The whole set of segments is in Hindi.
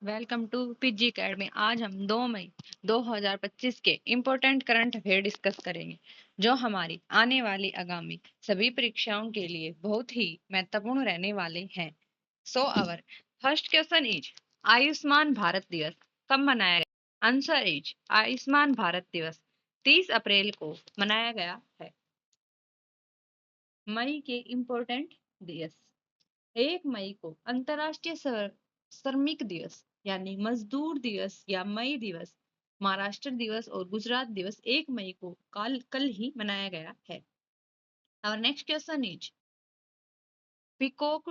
Welcome to PG academy. आज हम 2 मई 2025 के इम्पोर्टेंट करंट अफेयर डिस्कस करेंगे जो हमारी आने वाली आगामी सभी परीक्षाओं के लिए बहुत ही महत्वपूर्ण रहने वाले हैं। So our first question is Ayushman Bharat दिवस कब मनाया गया? आंसर इज आयुष्मान भारत दिवस 30 अप्रैल को मनाया गया है। मई के इम्पोर्टेंट दिवस 1 मई को अंतर्राष्ट्रीय श्रमिक दिवस यानी मजदूर दिवस या मई दिवस, महाराष्ट्र दिवस और गुजरात दिवस 1 मई को कल ही मनाया गया है। और नेक्स्ट क्वेश्चन इज पिकॉक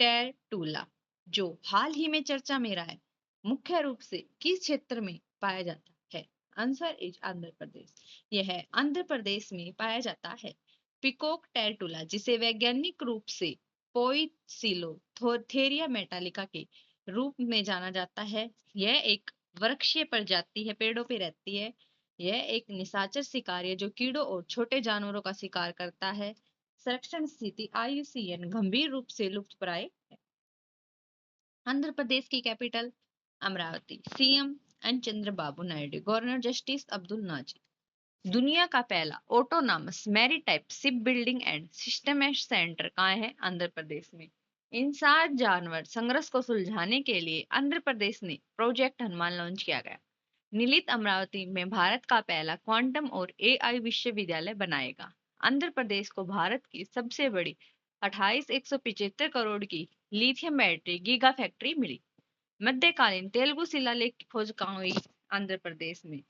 टेरटूला जो हाल ही में चर्चा में रहा है मुख्य रूप से किस क्षेत्र में पाया जाता है? Answer is Andhra Pradesh. यह आंध्र प्रदेश में पाया जाता है। पिकॉक टेरटूला जिसे वैज्ञानिक रूप से पोइसिलोथेरिया मेटालिका के रूप में जाना जाता है, यह एक वृक्षीय प्रजाति है, पेड़ों पे रहती है। यह एक निशाचर शिकारी है जो कीड़ों और छोटे जानवरों का शिकार करता है। संरक्षण स्थिति आईयूसीएन गंभीर रूप से लुप्तप्राय है। आंध्र प्रदेश की capital Amaravati. CM N Chandrababu Naidu. Governor justice Abdul Nazir. दुनिया का पहला autonomous maritime ship building and system centre कहाँ है? आंध्र प्रदेश में। इंसान जानवर संघर्ष को सुलझाने के लिए आंध्र प्रदेश ने प्रोजेक्ट हनुमान लॉन्च किया गया। नीलित अमरावती में भारत का पहला क्वांटम और एआई विश्वविद्यालय बनाएगा। आंध्र प्रदेश को भारत की सबसे बड़ी 28,175 करोड़ की लिथियम बैटरी गीगा फैक्ट्री मिली। मध्यकालीन तेलुगु शिलालेख की खोज कहाँ हुई? आंध्र प्रदेश में।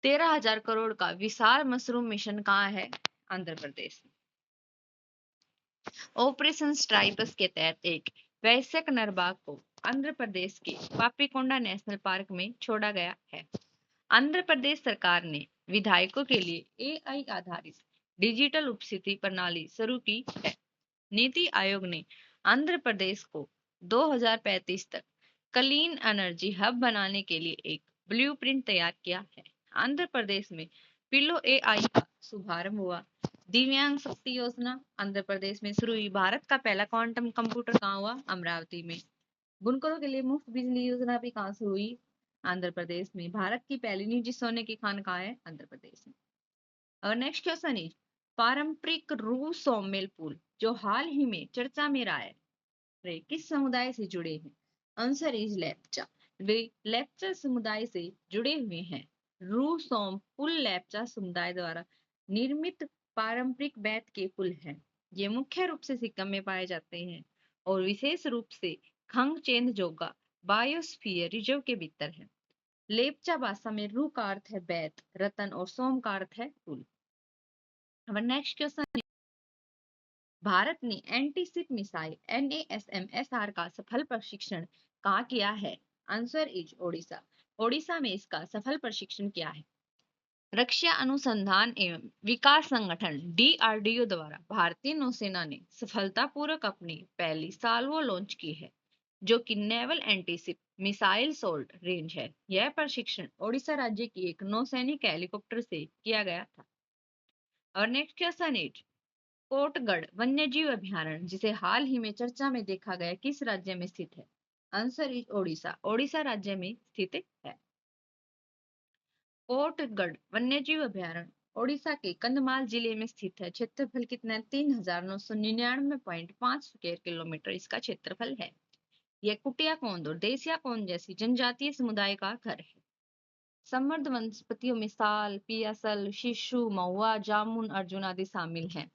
13,000 करोड़ का विशाल मशरूम मिशन कहाँ है? आंध्र प्रदेश में। ऑपरेशन स्ट्राइपस के तहत एक वयस्क नरबाग को आंध्र प्रदेश के पापीकोंडा नेशनल पार्क में छोड़ा गया है। आंध्र प्रदेश सरकार ने विधायकों के लिए एआई आधारित डिजिटल उपस्थिति प्रणाली शुरू की है। नीति आयोग ने आंध्र प्रदेश को 2035 तक क्लीन एनर्जी हब बनाने के लिए एक ब्लूप्रिंट तैयार किया है। आंध्र प्रदेश में पिलो एआई का शुभारंभ हुआ। दिव्यांग शक्ति योजना आंध्र प्रदेश में शुरू हुई। भारत का पहला क्वांटम कंप्यूटर कहाँ हुआ? अमरावती में। बुनकरों के लिए मुफ्त बिजली योजना भी कहाँ से हुई? आंध्र प्रदेश में। भारत की पहली निजी सोने की खान कहाँ है? आंध्र प्रदेश में। और नेक्स्ट क्वेश्चन इज पारंपरिक रूस सौम्मेल पुल जो हाल ही में चर्चा में रहा है वे किस समुदाय से जुड़े हैं? Answer is Lepcha. वे लेप्चा समुदाय से जुड़े हुए हैं। रूसोम पुल लेप्चा समुदाय द्वारा निर्मित पारंपरिक बेत के पुल हैं। ये मुख्य रूप से सिक्किम में पाए जाते हैं और विशेष रूप से खंगचेंदजोगा बायोस्फीयर रिजर्व के भीतर है। लेप्चा भाषा में रू का अर्थ है बेत, रतन और सोम का अर्थ है पुल। अब नेक्स्ट क्वेश्चन, भारत ने एंटीशिप मिसाइल NASMSR का सफल प्रशिक्षण कहाँ किया है? Answer is Odisha. ओडिशा में इसका सफल प्रशिक्षण किया है। रक्षा अनुसंधान एवं विकास संगठन DRDO द्वारा भारतीय नौसेना ने सफलतापूर्वक अपनी पहली साल्वो लॉन्च की है जो कि naval antiship missile salt range है। यह प्रशिक्षण ओडिशा राज्य की एक नौसैनिक हेलीकॉप्टर से किया गया था। और नेक्स्ट क्वेश्चन इज कोटगढ़ वन्यजीव अभयारण्य जिसे हाल ही में चर्चा में देखा गया किस राज्य में स्थित है? Answer is Odisha. ओडिशा राज्य में स्थित है। कोटगढ़ वन्यजीव अभयारण्य ओडिशा के कंधमाल जिले में स्थित है। क्षेत्रफल कितना है? 3,999.5 स्क्वायर किलोमीटर इसका क्षेत्रफल है। यह कुटिया कोंद और देसिया कोंद जैसी जनजातीय समुदाय का घर है। समृद्ध वनस्पतियों में साल, पियासल, शीशु, महुआ, जामुन, अर्जुन आदि शामिल हैं।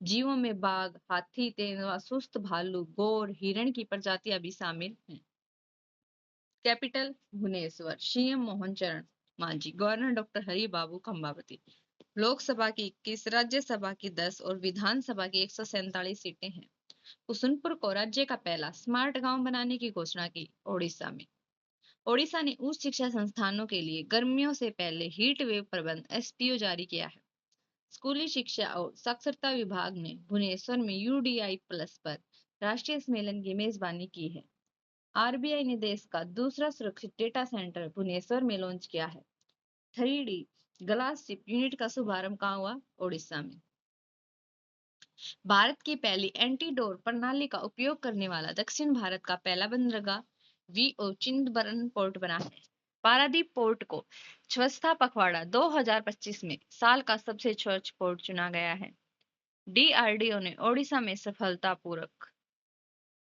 जीवों में बाघ, हाथी, तेंदुआ, सुस्त भालू, गोर, हिरण की प्रजातियां भी शामिल हैं। कैपिटल भुवनेश्वर। सीएम मोहन चरण मांझी। गवर्नर डॉक्टर हरि बाबू खंबावती। लोकसभा की 21, राज्यसभा की 10 और विधानसभा की 147 सीटें हैं। कुसुमपुर को राज्य का पहला स्मार्ट गांव बनाने की घोषणा की ओडिशा में। ओडिशा ने उच्च शिक्षा संस्थानों के लिए गर्मियों से पहले हीट वेव प्रबंध SPO जारी किया है। स्कूली शिक्षा और साक्षरता विभाग ने भुवनेश्वर में UDI प्लस पर राष्ट्रीय सम्मेलन की मेजबानी की है। RBI ने देश का दूसरा सुरक्षित डेटा सेंटर भुवनेश्वर में लॉन्च किया है। 3D ग्लास चिप यूनिट का शुभारंभ कहाँ हुआ? ओडिशा में। भारत की पहली एंटी डोर प्रणाली का उपयोग करने वाला दक्षिण भारत का पहला बंदरगाह वीओ चिदंबरम पोर्ट बना है। पारादीप पोर्ट को स्वच्छता पखवाड़ा 2025 में साल का सबसे स्वच्छ पोर्ट चुना गया है। डीआरडीओ ने ओडिशा में सफलतापूर्वक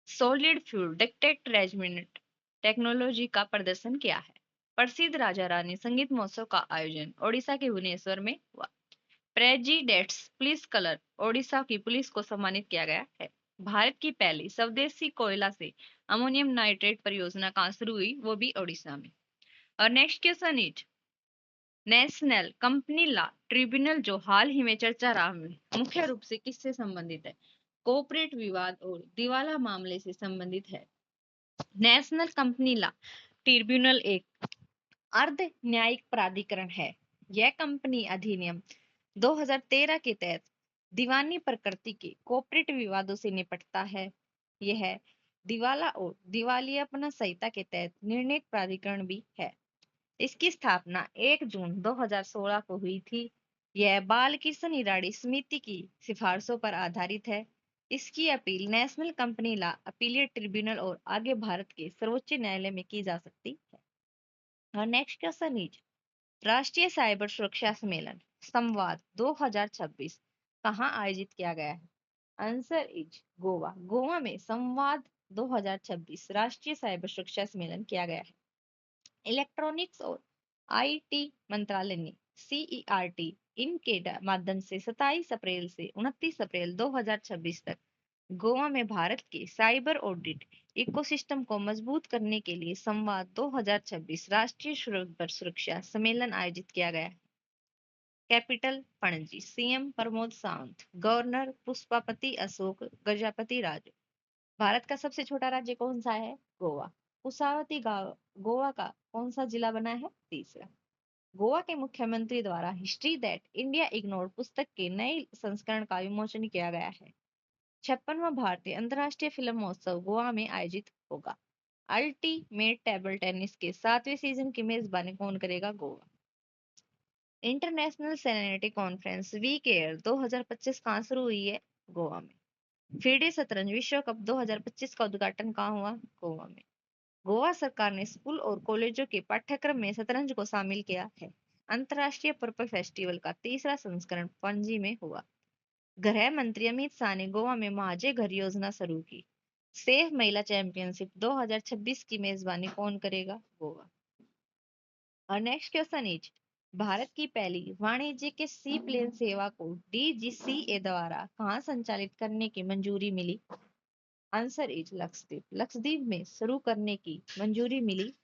solid fuel detect regiment technology का प्रदर्शन किया है। प्रसिद्ध राजा रानी संगीत महोत्सव का आयोजन ओडिशा के भुवनेश्वर में हुआ। प्रेजिडेंट्स पुलिस कलर ओडिशा की पुलिस को सम्मानित किया गया है। भारत की पहली स्वदेशी कोयला से अमोनियम नाइट्रेट परियोजना कहाँ शुरू हुई, वो भी ओडिशा में। और next question is national company law tribunal जो हाल ही में चर्चा रहा में मुख्य रूप से किससे संबंधित है? कॉर्पोरेट विवाद और दिवाला मामले से संबंधित है। नेशनल कंपनी लॉ ट्रिब्यूनल एक अर्ध न्यायिक प्राधिकरण है। यह कंपनी अधिनियम 2013 के तहत दीवानी प्रकृति के कॉर्पोरेट विवादों से निपटता है। यह दिवाला और दिवालियापना संहिता के तहत निर्णय प्राधिकरण भी है। इसकी स्थापना 1 जून 2016 को हुई थी। यह बालकृष्ण हिराड़ी समिति की सिफारिशों पर आधारित है। इसकी appeal national company law appellate tribunal और आगे भारत के सर्वोच्च न्यायालय में की जा सकती है। और नेक्स्ट क्वेश्चन इज राष्ट्रीय साइबर सुरक्षा सम्मेलन संवाद 2026 कहाँ आयोजित किया गया है? Answer is Goa. गोवा में संवाद 2026 राष्ट्रीय साइबर सुरक्षा सम्मेलन किया गया है। इलेक्ट्रॉनिक्स और आईटी मंत्रालय ने सीईआरटी इन के माध्यम से 27 अप्रैल से 29 अप्रैल 2026 तक गोवा में भारत के साइबर ऑडिट इकोसिस्टम को मजबूत करने के लिए संवाद 2026 राष्ट्रीय साइबर सुरक्षा सम्मेलन आयोजित किया गया है। Capital Panaji, CM Pramod Sawant, governor Pusapati Ashok Gajapati Raju. Bharat का सबसे छोटा राज्य कौन सा है? गोवा। कुशावती गांव गोवा का कौन सा जिला बना है? तीसरा। गोवा के मुख्यमंत्री द्वारा हिस्ट्री दैट इंडिया इग्नोर्ड पुस्तक के नए संस्करण का विमोचन किया गया है। 56वां भारतीय अंतर्राष्ट्रीय फिल्म महोत्सव गोवा में आयोजित होगा। अल्टीमेट टेबल टेनिस के 7वें सीजन की मेजबानी कौन करेगा? Goa. International serenity conference week air 2025 कहाँ शुरू हुई है? गोवा में। फीडे शतरंज विश्व कप 2025 का उद्घाटन कहाँ हुआ? गोवा में। गोवा सरकार ने स्कूल और कॉलेजों के पाठ्यक्रम में शतरंज को शामिल किया है। अंतर्राष्ट्रीय पर्पल फेस्टिवल का तीसरा संस्करण पणजी में हुआ। गृह मंत्री अमित शाह ने गोवा में माझे घर योजना शुरू की। सेफ महिला चैंपियनशिप 2026 की मेजबानी कौन करेगा? गोवा। और नेक्स्ट क्वेश्चन इज भारत की पहली वाणिज्यिक सी प्लेन सेवा को डीजीसीए द्वारा कहाँ संचालित करने की मंजूरी मिली? Answer is Lakshadweep. लक्षद्वीप में शुरू करने की मंजूरी मिली